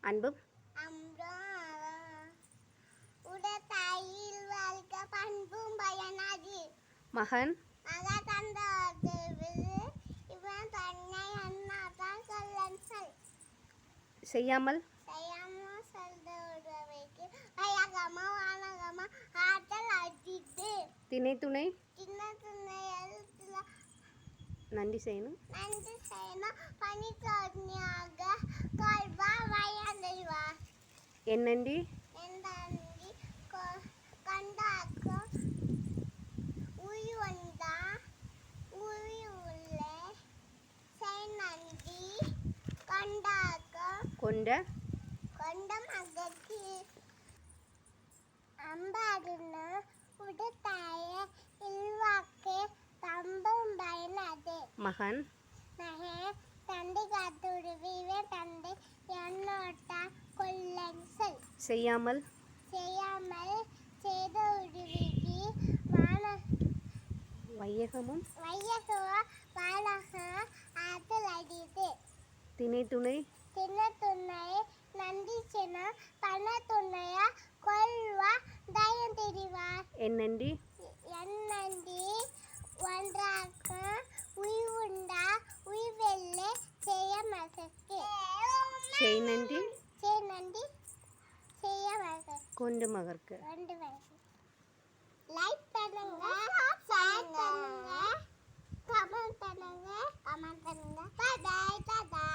அன்பும் உடத்தாயில் வாழ்க பண்பும் பயனாது மகன் இவன் தன்னை அண்ணாதான் சொல்லன் சொல் செய்யாமல் சொல்றவைக்கு வயகமா வானகமா ஆற்றல் அடித்து திணை துணை சின்ன சின்ன எழுத்துல நன்றி செய்யணும் பனி தோணியாக கால்வா வயந்தறிவா என்னண்டி என்னண்டி கண்டாக்க உய் வந்தா உய் உள்ளே நன்றி கண்டாக்க கொண்ட கொண்ட மகக்கு அம்பாடுன உடத்தாய இல்வாக்கு தம்பும் பயனது மகன் தந்தை காத்துடுவிவே தந்தை என்னோட்டா கொல்லன் சொல் செய்யாமல் செய்த உடுவிக்கு வான வையகமும் வையகவா வாழக ஆற்றல் அடித்து திணை துணை சின்ன துணை நன்றி சின்ன பண துணையா கொல்வா தயம் தெரிவா என்னண்டி என்னண்டி ஒன்றாக உய்வுண்டா உய்வெல்ல செய்ய மகக்கு செய் நன்றி செய்ய மகக்கு கொண்டு மகற்கு லைக் பண்ணுங்க ஷேர் பண்ணுங்க கமெண்ட் பண்ணுங்க பை பை டாடா